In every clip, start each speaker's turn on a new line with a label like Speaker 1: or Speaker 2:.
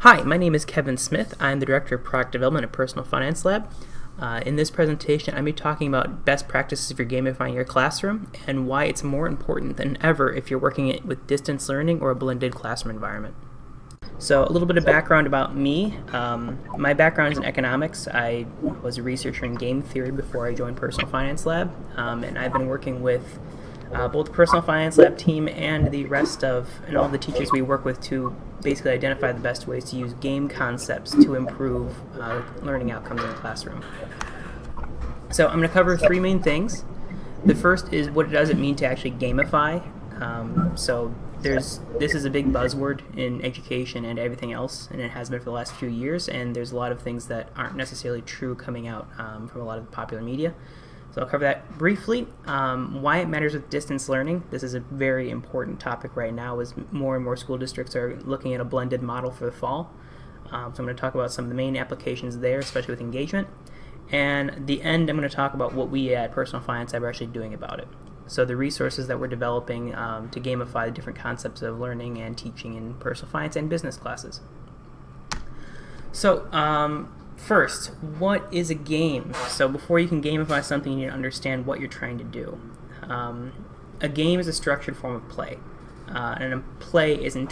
Speaker 1: Hi, my name is Kevin Smith. I'm the Director of Product Development at Personal Finance Lab. In this presentation, I'm going to be talking about best practices for gamifying your classroom and why it's more important than ever if you're working with distance learning or a blended classroom environment. So a little bit of background about me. My background is in economics. I was a researcher in game theory before I joined Personal Finance Lab, and I've been working with both the Personal Finance Lab team and the rest of, and all the teachers we work with to basically identify the best ways to use game concepts to improve learning outcomes in the classroom. So I'm going to cover three main things. The first is what does it mean to actually gamify. This is a big buzzword in education and everything else, and it has been for the last few years, and there's a lot of things that aren't necessarily true coming out from a lot of the popular media. So I'll cover that briefly. Why it matters with distance learning. This is a very important topic right now as more and more school districts are looking at a blended model for the fall. So I'm going to talk about some of the main applications there, especially with engagement. And at the end, I'm going to talk about what we at Personal Finance Lab are actually doing about it. So the resources that we're developing to gamify the different concepts of learning and teaching in personal finance and business classes. So first, what is a game? So before you can gamify something, you need to understand what you're trying to do. A game is a structured form of play, and a play is a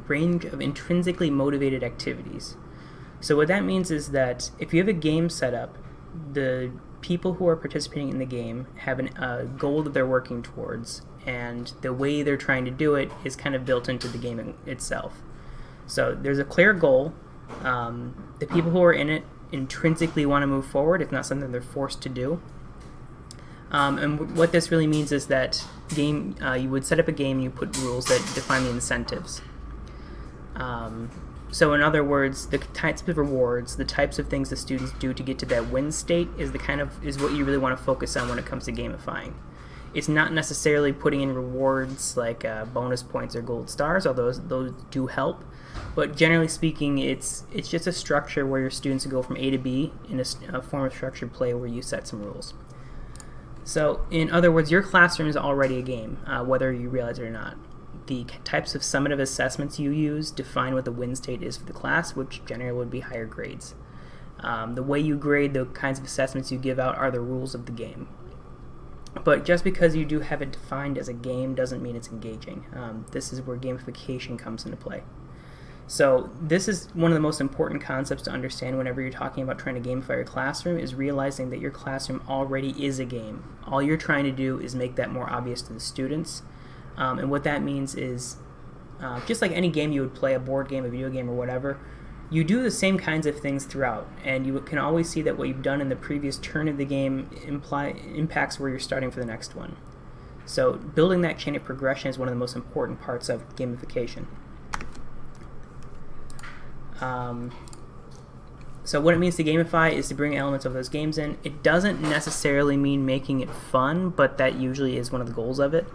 Speaker 1: range of intrinsically motivated activities. So what that means is that if you have a game set up, the people who are participating in the game have a goal that they're working towards, and the way they're trying to do it is kind of built into the game itself. So there's a clear goal. The people who are in it intrinsically want to move forward. It's not something they're forced to do. And what this really means is that you would set up a game and you put rules that define the incentives. So in other words, the types of rewards, the types of things the students do to get to that win state is what you really want to focus on when it comes to gamifying. It's not necessarily putting in rewards like bonus points or gold stars, although those do help. But generally speaking, it's just a structure where your students go from A to B in a form of structured play where you set some rules. So in other words, your classroom is already a game, whether you realize it or not. The types of summative assessments you use define what the win state is for the class, which generally would be higher grades. The way you grade the kinds of assessments you give out are the rules of the game. But just because you do have it defined as a game doesn't mean it's engaging. This is where gamification comes into play. So this is one of the most important concepts to understand whenever you're talking about trying to gamify your classroom, is realizing that your classroom already is a game. All you're trying to do is make that more obvious to the students. And what that means is, just like any game you would play, a board game, a video game, or whatever, you do the same kinds of things throughout, and you can always see that what you've done in the previous turn of the game impacts where you're starting for the next one. So building that chain of progression is one of the most important parts of gamification. So what it means to gamify is to bring elements of those games in. It doesn't necessarily mean making it fun, but that usually is one of the goals of it.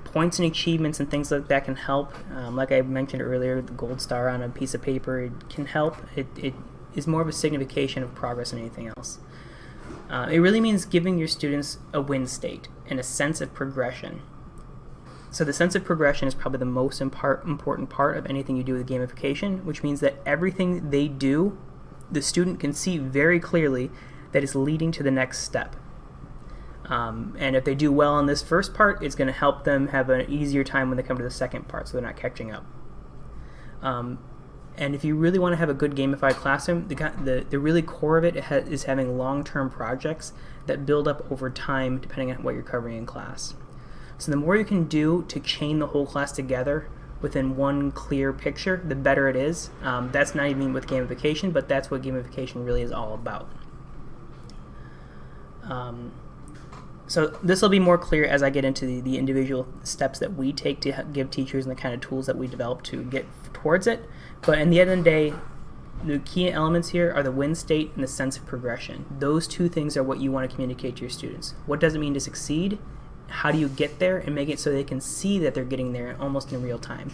Speaker 1: Points and achievements and things like that can help. Like I mentioned earlier, the gold star on a piece of paper, it can help. It is more of a signification of progress than anything else. It really means giving your students a win state and a sense of progression. So the sense of progression is probably the most important part of anything you do with gamification, which means that everything they do, the student can see very clearly that is leading to the next step. And if they do well on this first part, it's going to help them have an easier time when they come to the second part, so they're not catching up. And if you really want to have a good gamified classroom, the really core of it is having long-term projects that build up over time depending on what you're covering in class. So the more you can do to chain the whole class together within one clear picture, the better it is. That's not even with gamification, but that's what gamification really is all about. So this will be more clear as I get into the individual steps that we take to give teachers and the kind of tools that we develop to get towards it. But in the end of the day, the key elements here are the win state and the sense of progression. Those two things are what you want to communicate to your students. What does it mean to succeed? How do you get there and make it so they can see that they're getting there almost in real time?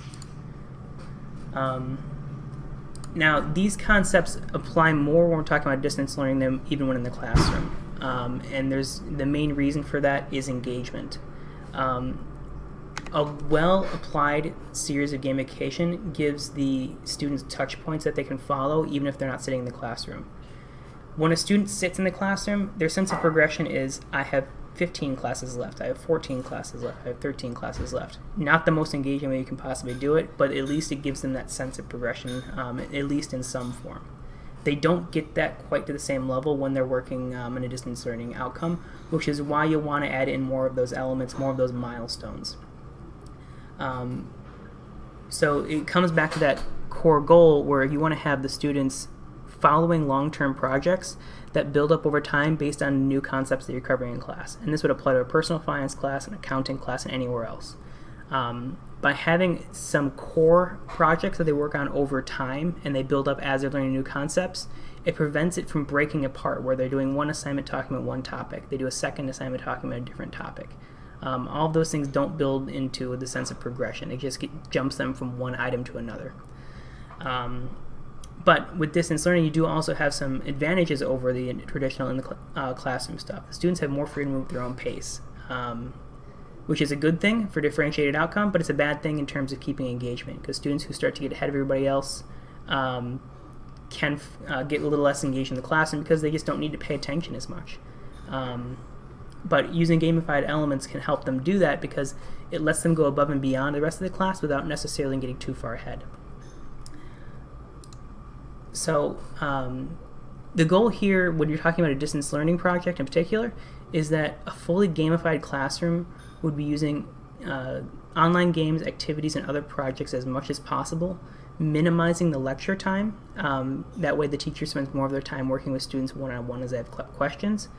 Speaker 1: Now, these concepts apply more when we're talking about distance learning than even when in the classroom. And the main reason for that is engagement. A well-applied series of gamification gives the students touch points that they can follow even if they're not sitting in the classroom. When a student sits in the classroom, their sense of progression is, I have 15 classes left, I have 14 classes left, I have 13 classes left. Not the most engaging way you can possibly do it, but at least it gives them that sense of progression, at least in some form. They don't get that quite to the same level when they're working in a distance learning outcome, which is why you want to add in more of those elements, more of those milestones. So it comes back to that core goal where you want to have the students following long-term projects that build up over time based on new concepts that you're covering in class. And this would apply to a personal finance class, an accounting class, and anywhere else. By having some core projects that they work on over time and they build up as they're learning new concepts, it prevents it from breaking apart where they're doing one assignment talking about one topic, they do a second assignment talking about a different topic. All of those things don't build into the sense of progression. It just jumps them from one item to another. But with distance learning, you do also have some advantages over the traditional in the classroom stuff. The students have more freedom to move at their own pace, which is a good thing for differentiated outcome, but it's a bad thing in terms of keeping engagement, because students who start to get ahead of everybody else can get a little less engaged in the classroom because they just don't need to pay attention as much. But using gamified elements can help them do that because it lets them go above and beyond the rest of the class without necessarily getting too far ahead. So the goal here, when you're talking about a distance learning project in particular, is that a fully gamified classroom would be using online games, activities, and other projects as much as possible, minimizing the lecture time. That way the teacher spends more of their time working with students one-on-one as they have questions.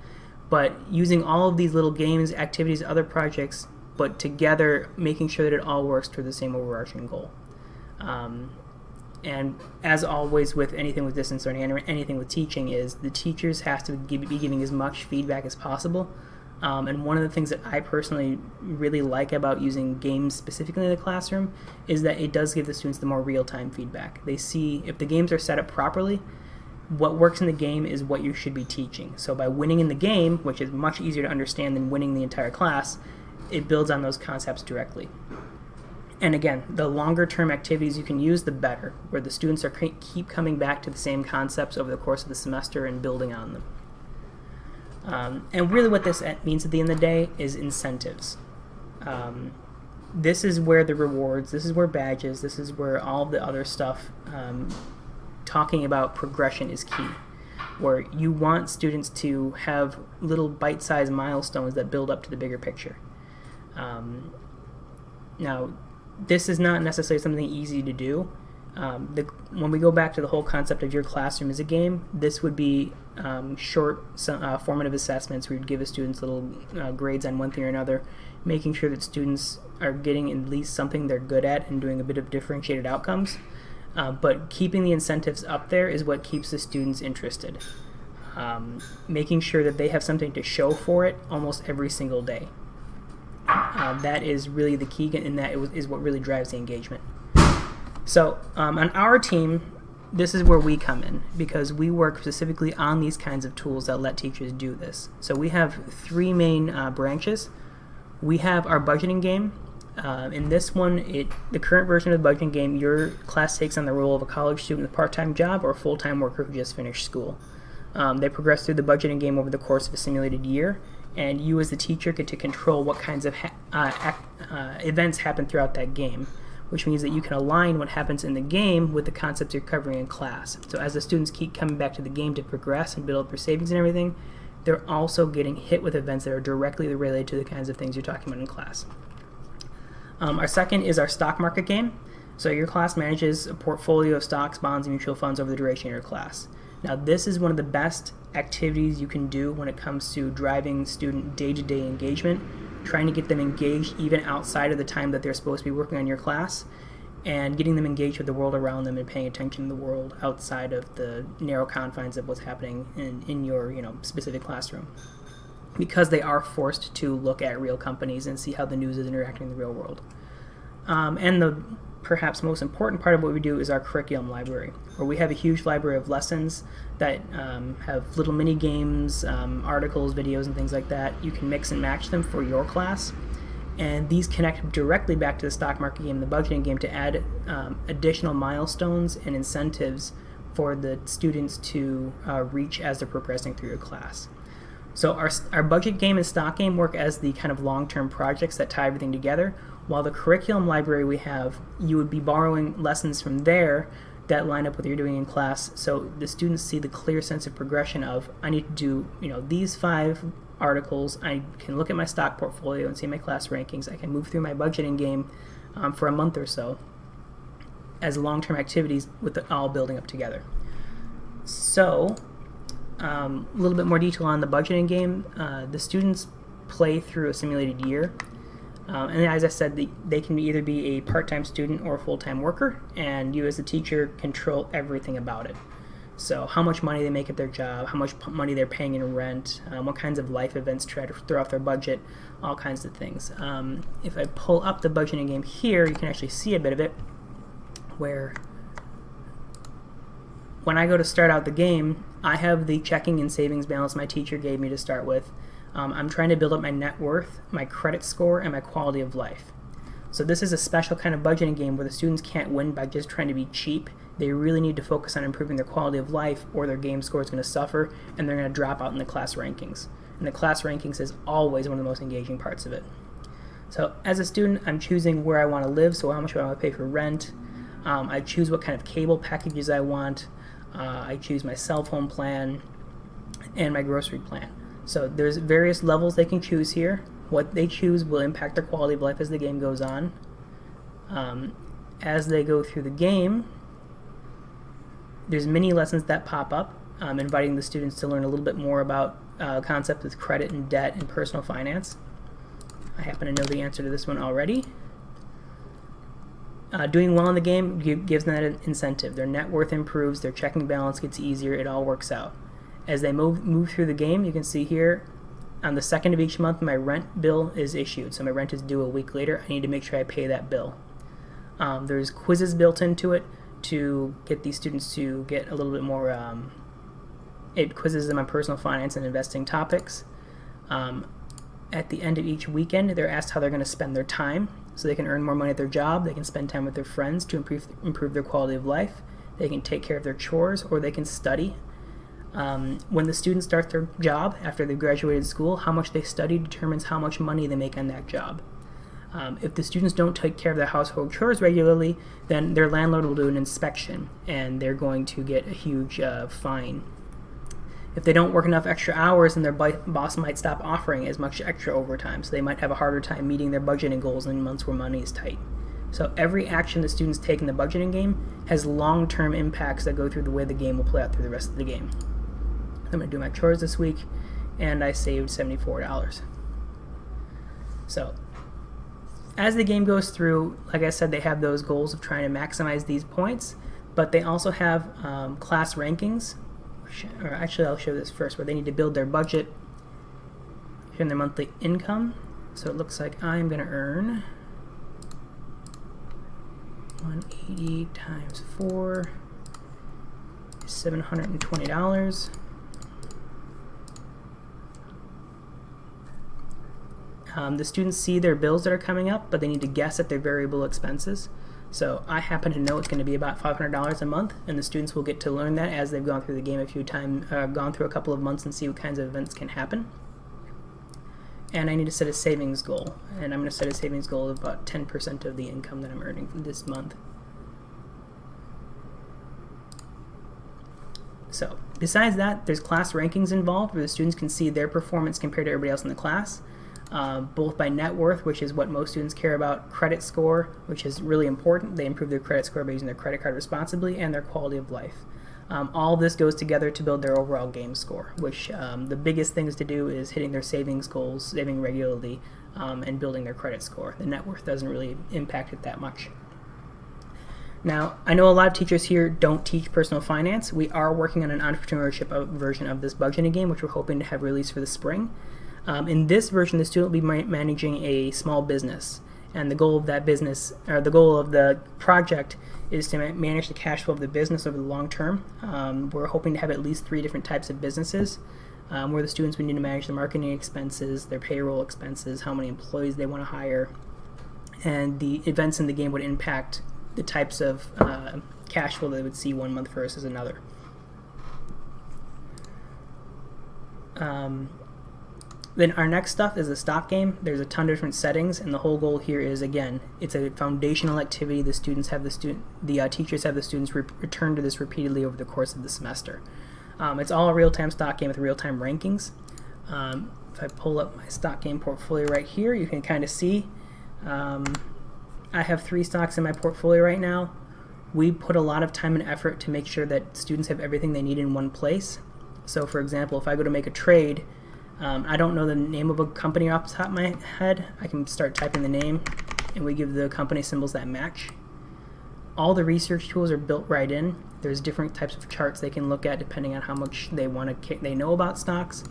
Speaker 1: But using all of these little games, activities, other projects, but together making sure that it all works toward the same overarching goal. And as always with anything with distance learning and anything with teaching is the teachers have to be giving as much feedback as possible. And one of the things that I personally really like about using games specifically in the classroom is that it does give the students the more real-time feedback. They see if the games are set up properly, what works in the game is what you should be teaching. So by winning in the game, which is much easier to understand than winning the entire class, it builds on those concepts directly. And again, the longer term activities you can use, the better, where the students are keep coming back to the same concepts over the course of the semester and building on them. And really what this means at the end of the day is incentives. This is where the rewards, this is where badges, this is where all the other stuff talking about progression is key, where you want students to have little bite-sized milestones that build up to the bigger picture. Now, this is not necessarily something easy to do. When we go back to the whole concept of your classroom as a game, this would be short formative assessments where you'd give the students little grades on one thing or another, making sure that students are getting at least something they're good at and doing a bit of differentiated outcomes. But keeping the incentives up there is what keeps the students interested. Making sure that they have something to show for it almost every single day. That is really the key, and that is what really drives the engagement. So on our team, this is where we come in, because we work specifically on these kinds of tools that let teachers do this. So we have three main branches. We have our budgeting game. In this one, the current version of the budgeting game, your class takes on the role of a college student with a part-time job or a full-time worker who just finished school. They progress through the budgeting game over the course of a simulated year, and you as the teacher get to control what kinds of events happen throughout that game, which means that you can align what happens in the game with the concepts you're covering in class. So as the students keep coming back to the game to progress and build up their savings and everything, they're also getting hit with events that are directly related to the kinds of things you're talking about in class. Our second is our stock market game. So your class manages a portfolio of stocks, bonds, and mutual funds over the duration of your class. Now this is one of the best activities you can do when it comes to driving student day-to-day engagement, trying to get them engaged even outside of the time that they're supposed to be working on your class, and getting them engaged with the world around them and paying attention to the world outside of the narrow confines of what's happening in your specific classroom. Because they are forced to look at real companies and see how the news is interacting in the real world. And the perhaps most important part of what we do is our curriculum library, where we have a huge library of lessons that have little mini games, articles, videos, and things like that. You can mix and match them for your class, and these connect directly back to the stock market game, the budgeting game, to add additional milestones and incentives for the students to reach as they're progressing through your class. So our budget game and stock game work as the kind of long-term projects that tie everything together, while the curriculum library we have, you would be borrowing lessons from there that line up with what you're doing in class, so the students see the clear sense of progression of, I need to do these 5 articles, I can look at my stock portfolio and see my class rankings, I can move through my budgeting game for a month or so as long-term activities with it all building up together. So a little bit more detail on the budgeting game. The students play through a simulated year, and as I said, they can either be a part-time student or a full-time worker, and you as the teacher control everything about it. So how much money they make at their job, how much money they're paying in rent, what kinds of life events try to throw off their budget, all kinds of things. If I pull up the budgeting game here, you can actually see a bit of it, where when I go to start out the game, I have the checking and savings balance my teacher gave me to start with. I'm trying to build up my net worth, my credit score, and my quality of life. So this is a special kind of budgeting game where the students can't win by just trying to be cheap. They really need to focus on improving their quality of life, or their game score is going to suffer and they're going to drop out in the class rankings. And the class rankings is always one of the most engaging parts of it. So as a student, I'm choosing where I want to live, so how much do I want to pay for rent. I choose what kind of cable packages I want. I choose my cell phone plan and my grocery plan. So there's various levels they can choose here. What they choose will impact their quality of life as the game goes on. As they go through the game, there's mini lessons that pop up, inviting the students to learn a little bit more about concepts with credit and debt and personal finance. I happen to know the answer to this one already. Doing well in the game gives them that incentive. Their net worth improves, their checking balance gets easier, it all works out. As they move through the game, you can see here, on the 2nd of each month, my rent bill is issued. So my rent is due a week later. I need to make sure I pay that bill. There's quizzes built into it to get these students to get a little bit more, it quizzes them on personal finance and investing topics. At the end of each weekend, they're asked how they're going to spend their time, so they can earn more money at their job, they can spend time with their friends to improve their quality of life, they can take care of their chores, or they can study. When the students start their job after they've graduated school, how much they study determines how much money they make on that job. If the students don't take care of their household chores regularly, then their landlord will do an inspection and they're going to get a huge fine. If they don't work enough extra hours, then their boss might stop offering as much extra overtime, so they might have a harder time meeting their budgeting goals in months where money is tight. So every action the students take in the budgeting game has long-term impacts that go through the way the game will play out through the rest of the game. I'm going to do my chores this week, and I saved $74. So as the game goes through, like I said, they have those goals of trying to maximize these points, but they also have class rankings, or actually I'll show this first, where they need to build their budget and their monthly income. So it looks like I'm going to earn 180 times 4 is $720. The students see their bills that are coming up, but they need to guess at their variable expenses. So I happen to know it's going to be about $500 a month, and the students will get to learn that as they've gone through the game a few times, gone through a couple of months, and see what kinds of events can happen. And I need to set a savings goal, and I'm going to set a savings goal of about 10% of the income that I'm earning this month. So besides that, there's class rankings involved where the students can see their performance compared to everybody else in the class, both by net worth, which is what most students care about, credit score, which is really important. They improve their credit score by using their credit card responsibly, and their quality of life. All this goes together to build their overall game score, which the biggest things to do is hitting their savings goals, saving regularly, and building their credit score. The net worth doesn't really impact it that much. Now, I know a lot of teachers here don't teach personal finance. We are working on an entrepreneurship version of this budgeting game, which we're hoping to have released for the spring. In this version, the student will be managing a small business, and the goal of that business, or the goal of the project, is to manage the cash flow of the business over the long term. We're hoping to have at least 3 different types of businesses. where the students would need to manage the marketing expenses, their payroll expenses, how many employees they want to hire, and the events in the game would impact the types of cash flow they would see one month versus another. Then our next stuff is a stock game. There's a ton of different settings, and the whole goal here is, again, it's a foundational activity. The students have the teachers have the students return to this repeatedly over the course of the semester. It's all a real-time stock game with real-time rankings. If I pull up my stock game portfolio right here, you can kind of see I have 3 stocks in my portfolio right now. We put a lot of time and effort to make sure that students have everything they need in one place. So for example, if I go to make a trade, I don't know the name of a company off the top of my head. I can start typing the name, and we give the company symbols that match. All the research tools are built right in. There's different types of charts they can look at depending on how much they know about stocks.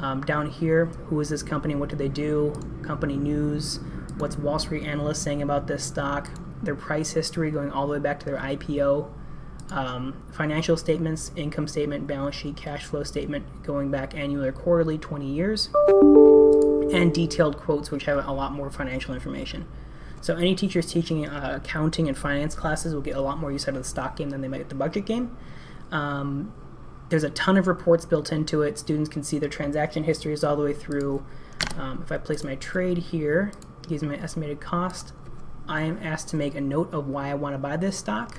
Speaker 1: Down here, who is this company, what do they do, company news, what's Wall Street analysts saying about this stock, their price history going all the way back to their IPO, financial statements, income statement, balance sheet, cash flow statement going back annually or quarterly, 20 years, and detailed quotes which have a lot more financial information. So any teachers teaching accounting and finance classes will get a lot more use out of the stock game than they might get the budget game. There's a ton of reports built into it. Students can see their transaction histories all the way through. If I place my trade here, it gives me my estimated cost. I am asked to make a note of why I want to buy this stock,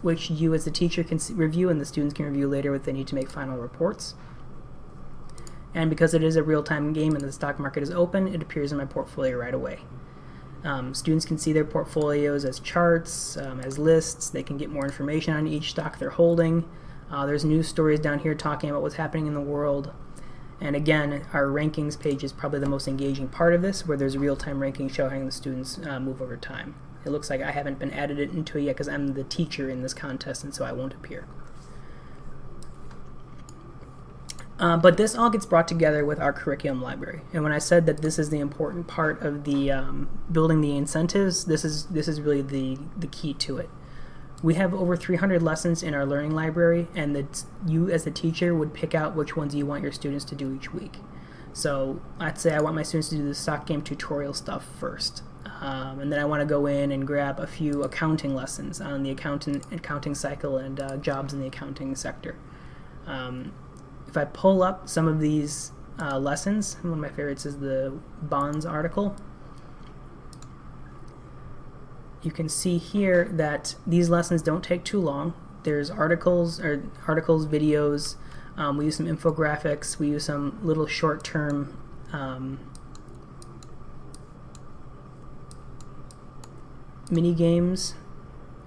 Speaker 1: which you as the teacher can review and the students can review later if they need to make final reports. And because it is a real-time game and the stock market is open, it appears in my portfolio right away. Students can see their portfolios as charts, as lists. They can get more information on each stock they're holding. There's news stories down here talking about what's happening in the world. And again, our rankings page is probably the most engaging part of this, where there's real-time rankings showing the students move over time. It looks like I haven't been added into it yet because I'm the teacher in this contest, and so I won't appear. But this all gets brought together with our curriculum library. And when I said that this is the important part of the building the incentives, this is really the key to it. We have over 300 lessons in our learning library, and you as the teacher would pick out which ones you want your students to do each week. So let's say I want my students to do the stock game tutorial stuff first. And then I want to go in and grab a few accounting lessons on the accounting cycle and jobs in the accounting sector. If I pull up some of these lessons, one of my favorites is the bonds article. You can see here that these lessons don't take too long. There's articles, videos. We use some infographics. We use some little short-term mini games,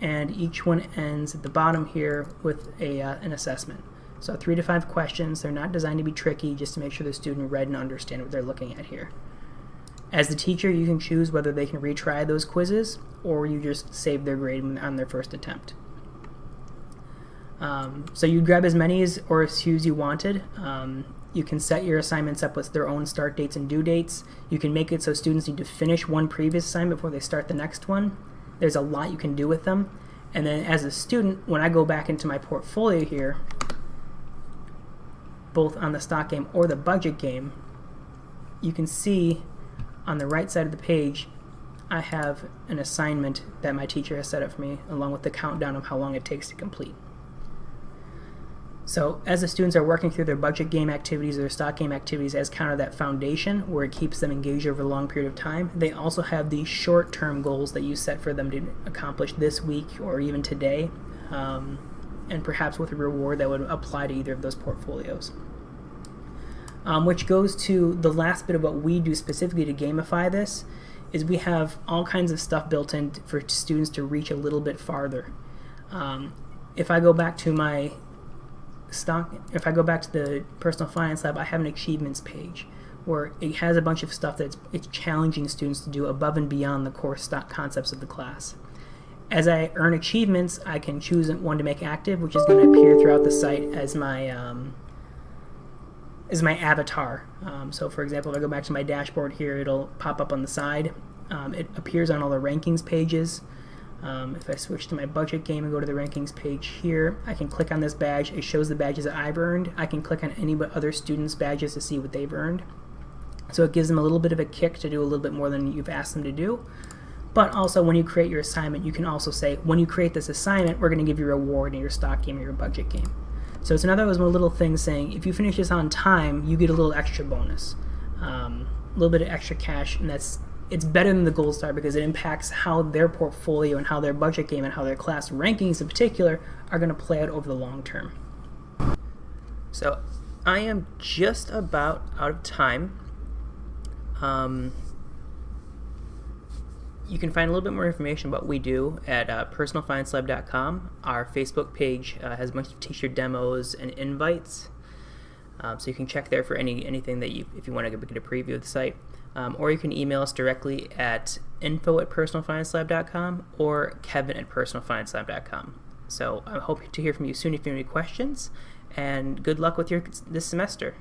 Speaker 1: and each one ends at the bottom here with an assessment. So 3 to 5 questions. They're not designed to be tricky, just to make sure the student read and understand what they're looking at here. As the teacher, you can choose whether they can retry those quizzes or you just save their grade on their first attempt. So you grab as many or as few as you wanted. You can set your assignments up with their own start dates and due dates. You can make it so students need to finish one previous assignment before they start the next one. There's a lot you can do with them. And then as a student, when I go back into my portfolio here, both on the stock game or the budget game, you can see on the right side of the page I have an assignment that my teacher has set up for me, along with the countdown of how long it takes to complete. So as the students are working through their budget game activities or their stock game activities as kind of that foundation where it keeps them engaged over a long period of time, they also have these short-term goals that you set for them to accomplish this week or even today, and perhaps with a reward that would apply to either of those portfolios. Which goes to the last bit of what we do specifically to gamify this, is we have all kinds of stuff built in for students to reach a little bit farther. If I go back to the Personal Finance Lab, I have an achievements page where it has a bunch of stuff that's challenging students to do above and beyond the core stock concepts of the class. As I earn achievements, I can choose one to make active, which is going to appear throughout the site as my avatar. So for example, if I go back to my dashboard here, it'll pop up on the side. It appears on all the rankings pages. If I switch to my budget game and go to the rankings page here, I can click on this badge. It shows the badges that I've earned. I can click on any other students' badges to see what they've earned. So it gives them a little bit of a kick to do a little bit more than you've asked them to do. But also, when you create your assignment, you can also say, when you create this assignment, we're going to give you a reward in your stock game or your budget game. So it's another one little thing saying, if you finish this on time, you get a little extra bonus, a little bit of extra cash, and it's better than the Gold Star because it impacts how their portfolio and how their budget game and how their class rankings in particular are going to play out over the long term. So I am just about out of time. You can find a little bit more information about what we do at personalfinancelab.com. Our Facebook page has a bunch of teacher demos and invites, so you can check there for anything that if you want to get a preview of the site. Or you can email us directly at info@personalfinancelab.com or kevin@personalfinancelab.com. So I hope to hear from you soon if you have any questions, and good luck with this semester.